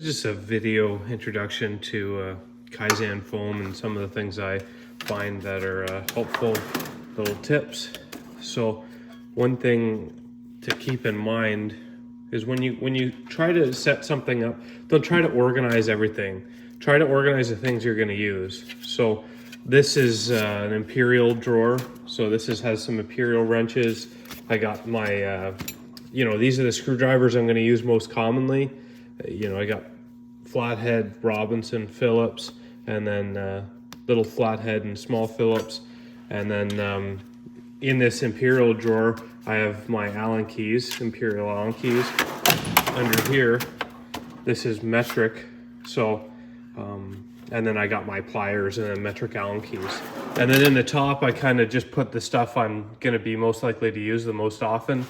Just a video introduction to Kaizen foam and some of the things I find that are helpful little tips. So one thing to keep in mind is when you try to set something up, don't try to organize everything. Try to organize the things you're going to use. So this is an imperial drawer. So this has some imperial wrenches. I got my, these are the screwdrivers I'm going to use most commonly. I got flathead Robinson Phillips, and then little flathead and small Phillips. And then in this imperial drawer, I have my Allen keys, imperial Allen keys. Under here, this is metric. So, and then I got my pliers and then metric Allen keys. And then in the top, I kind of just put the stuff I'm going to be most likely to use the most often.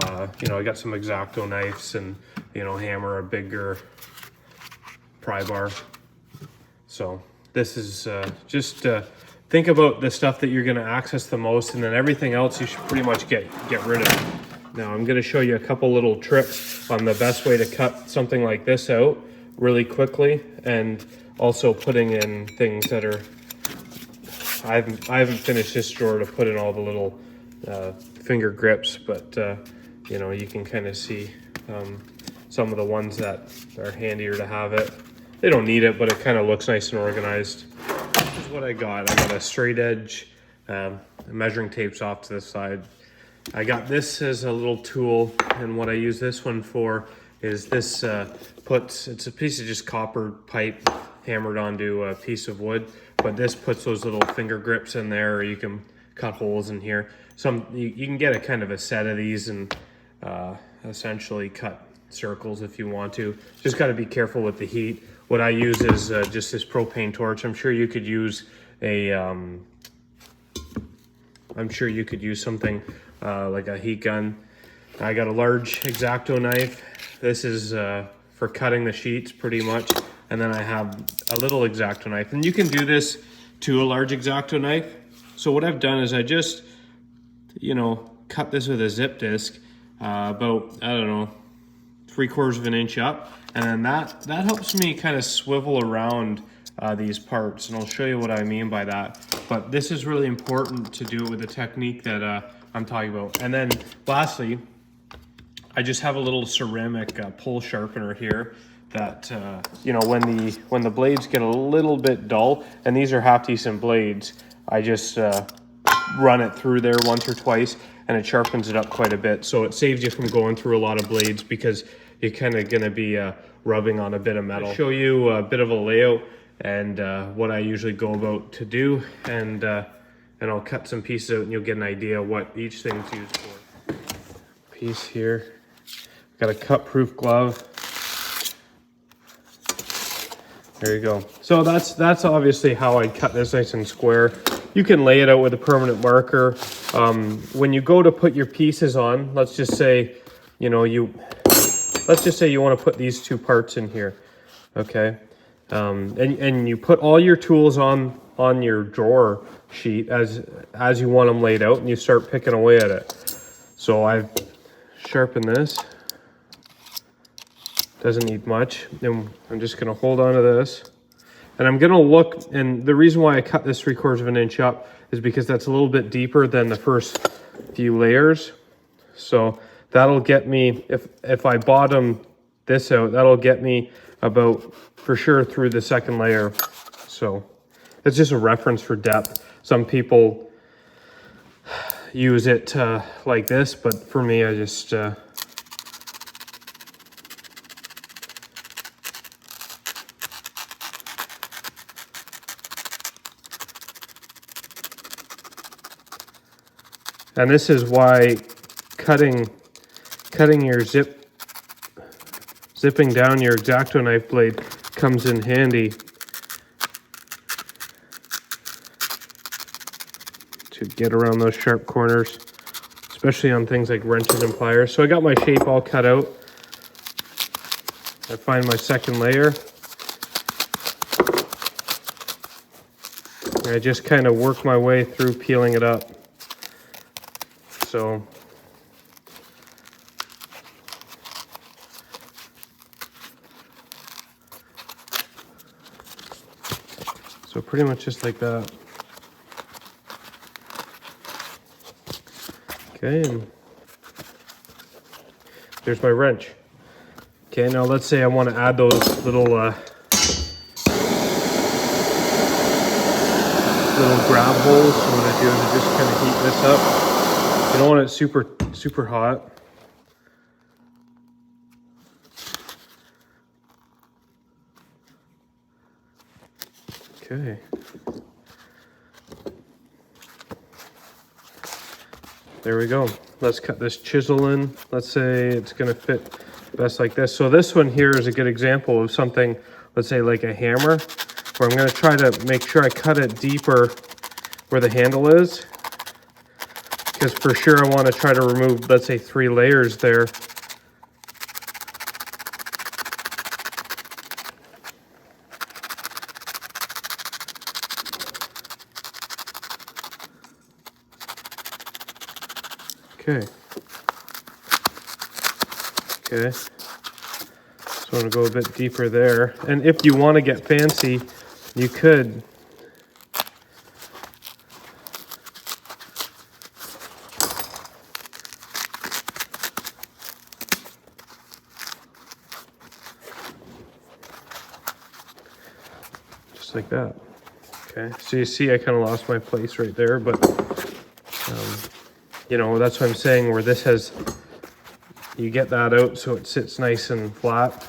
I got some X-Acto knives and, hammer, a bigger pry bar. So this is just think about the stuff that you're going to access the most, and then everything else you should pretty much get rid of. Now I'm going to show you a couple little tricks on the best way to cut something like this out really quickly, and also putting in things that are, I haven't finished this drawer to put in all the little finger grips, but you can kind of see some of the ones that are handier to have it. They don't need it, but it kind of looks nice and organized. This is what I got. I got a straight edge, measuring tapes off to the side. I got this as a little tool, and what I use this one for is this it's a piece of just copper pipe hammered onto a piece of wood, but this puts those little finger grips in there, or you can cut holes in here. You can get a kind of a set of these and essentially cut circles if you want to. Just got to be careful with the heat. What I use is just this propane torch. I'm sure you could use something like a heat gun. I got a large X-Acto knife. This is for cutting the sheets pretty much. And then I have a little X-Acto knife. And you can do this to a large X-Acto knife. So what I've done is I just, cut this with a zip disc about, 3/4 of an inch up. And then that helps me kind of swivel around these parts. And I'll show you what I mean by that. But this is really important to do it with the technique that I'm talking about. And then lastly, I just have a little ceramic pole sharpener here that, when the blades get a little bit dull, and these are half decent blades, I just run it through there once or twice, and it sharpens it up quite a bit. So it saves you from going through a lot of blades because you're kind of going to be rubbing on a bit of metal. I'll show you a bit of a layout and what I usually go about to do, and I'll cut some pieces out and you'll get an idea what each thing's used for. Piece here. Got a cut-proof glove. There you go. So that's obviously how I cut this nice and square. You can lay it out with a permanent marker. When you go to put your pieces on, let's just say you want to put these two parts in here, okay? And you put all your tools on your drawer sheet as you want them laid out, and you start picking away at it. So I've sharpened this. Doesn't need much. And I'm just going to hold on to this. And I'm going to look, and the reason why I cut this 3/4 of an inch up is because that's a little bit deeper than the first few layers. So that'll get me, if I bottom this out, that'll get me about, for sure, through the second layer. So it's just a reference for depth. Some people use it like this, but for me, I just... And this is why zipping down your X-Acto knife blade comes in handy to get around those sharp corners, especially on things like wrenches and pliers. So I got my shape all cut out. I find my second layer. And I just kind of work my way through peeling it up. So So pretty much just like that. Okay, and there's my wrench. Okay, now let's say I want to add those little grab holes. So what I do is I just kind of heat this up. You don't want it super hot. Okay. There we go. Let's cut this chisel in. Let's say it's going to fit best like this. So this one here is a good example of something, let's say like a hammer, where I'm going to try to make sure I cut it deeper where the handle is. Because for sure I want to try to remove, let's say 3 layers there. Okay. Okay. So I'm going to go a bit deeper there. And if you want to get fancy, you could just like that. Okay. So you see I kind of lost my place right there, but you know, that's what I'm saying, where this has, you get that out so it sits nice and flat.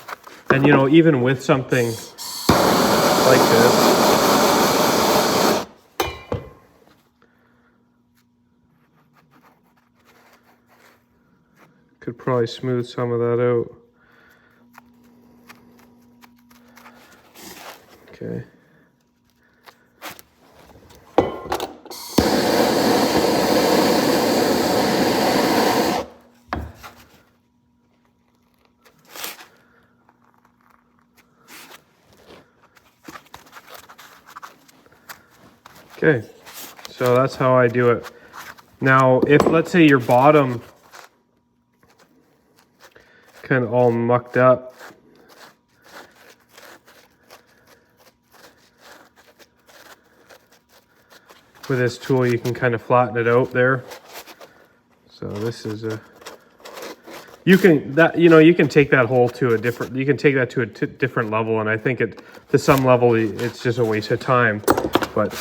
And you know, even with something like this, could probably smooth some of that out. Okay. Okay, so that's how I do it. Now, if let's say your bottom kind of all mucked up, with this tool you can kind of flatten it out there. So this is a, you can take that hole to a different, you can take that to a different level, and I think it, to some level it's just a waste of time. But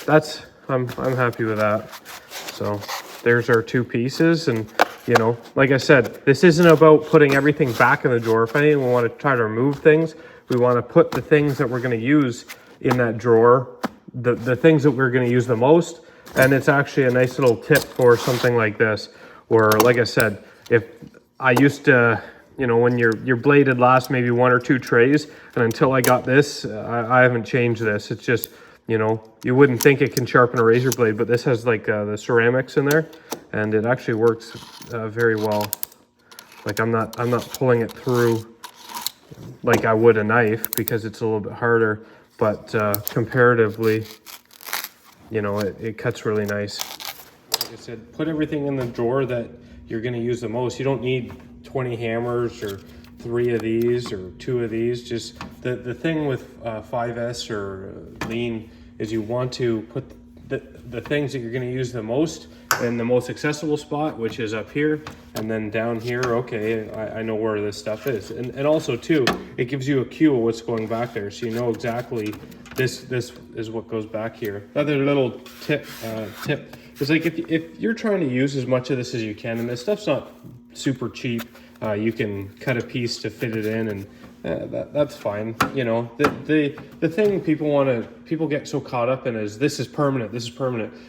that's, I'm happy with that. So there's our 2 pieces, and you know, like I said, this isn't about putting everything back in the drawer. If anything, we want to try to remove things. We want to put the things that we're going to use in that drawer, the things that we're going to use the most. And it's actually a nice little tip for something like this, where, like I said, if I used to, you know, when your blade had last maybe 1 or 2 trays, and until I got this, I haven't changed this. It's just, you know, you wouldn't think it can sharpen a razor blade, but this has like the ceramics in there, and it actually works very well. Like I'm not pulling it through like I would a knife, because it's a little bit harder, but comparatively, you know, it cuts really nice. Like I said, put everything in the drawer that you're going to use the most. You don't need 20 hammers or 3 of these or 2 of these. Just the thing with 5S or lean is you want to put the things that you're going to use the most in the most accessible spot, which is up here, and then down here. Okay, I know where this stuff is, and also too, it gives you a cue of what's going back there, so you know exactly this is what goes back here. Another little tip is like if you're trying to use as much of this as you can, and this stuff's not super cheap, you can cut a piece to fit it in, and that's fine. You know, the thing people get so caught up in is this is permanent.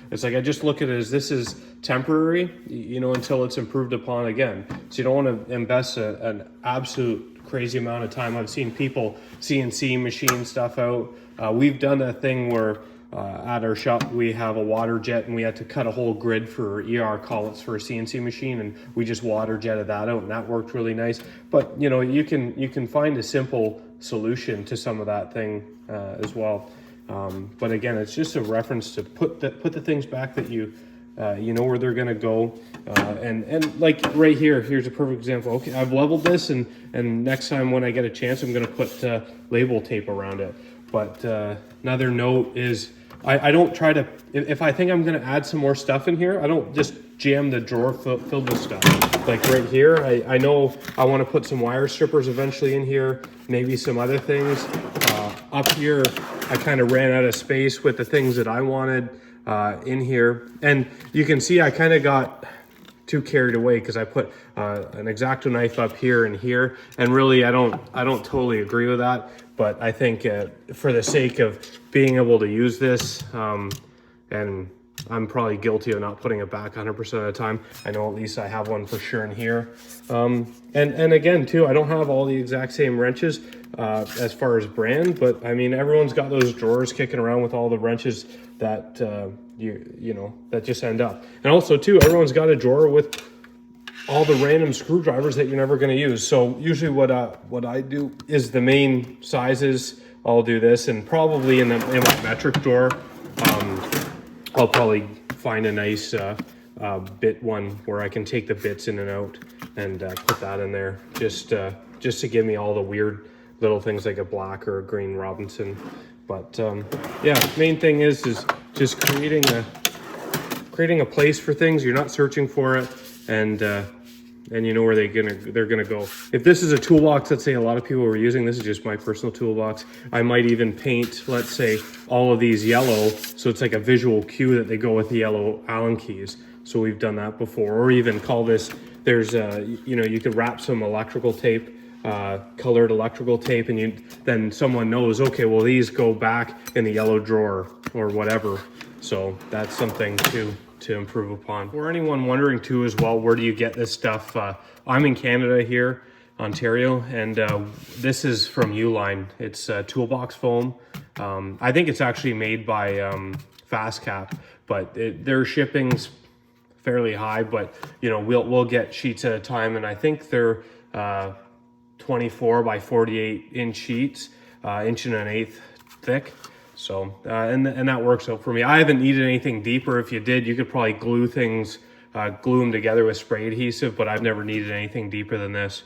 It's like, I just look at it as this is temporary, you know, until it's improved upon again. So you don't want to invest an absolute crazy amount of time. I've seen people CNC machine stuff out. We've done a thing where at our shop we have a water jet, and we had to cut a whole grid for ER collets for a CNC machine, and we just water jetted that out, and that worked really nice. But you know, you can find a simple solution to some of that thing as well. But again, it's just a reference to put the things back that you know where they're gonna go, and like right here, here's a perfect example. Okay, I've leveled this, and next time when I get a chance, I'm gonna put label tape around it. But another note is I don't try to, if I think I'm gonna add some more stuff in here, I don't just jam the drawer filled with stuff. Like right here, I know I wanna put some wire strippers eventually in here, maybe some other things. Up here, I kind of ran out of space with the things that I wanted in here. And you can see I kind of got too carried away because I put an X-Acto knife up here and here, and really I don't totally agree with that. But I think for the sake of being able to use this, and I'm probably guilty of not putting it back 100% of the time. I know at least I have one for sure in here. And again too, I don't have all the exact same wrenches as far as brand, but I mean everyone's got those drawers kicking around with all the wrenches that you know that just end up. And also too, everyone's got a drawer with all the random screwdrivers that you're never going to use. So usually what I do is the main sizes. I'll do this, and probably in my metric drawer, I'll probably find a nice bit one where I can take the bits in and out and put that in there, just to give me all the weird little things like a black or a green Robinson. But yeah, main thing is just creating a place for things. You're not searching for it, and you know where they're gonna go. If this is a toolbox, let's say a lot of people were using, this is just my personal toolbox, I might even paint, let's say, all of these yellow, so it's like a visual cue that they go with the yellow Allen keys. So we've done that before. Or even call this, there's you know, you could wrap some electrical tape, colored electrical tape, and then someone knows, okay, well these go back in the yellow drawer or whatever. So that's something to improve upon. For anyone wondering too as well, where do you get this stuff? I'm in Canada here, Ontario, and this is from Uline. It's toolbox foam. I think it's actually made by Fast Cap, but their shipping's fairly high, but you know, we'll get sheets at a time, and I think they're 24 by 48 inch sheets, inch and an eighth thick. So, and that works out for me. I haven't needed anything deeper. If you did, you could probably glue things, glue them together with spray adhesive, but I've never needed anything deeper than this.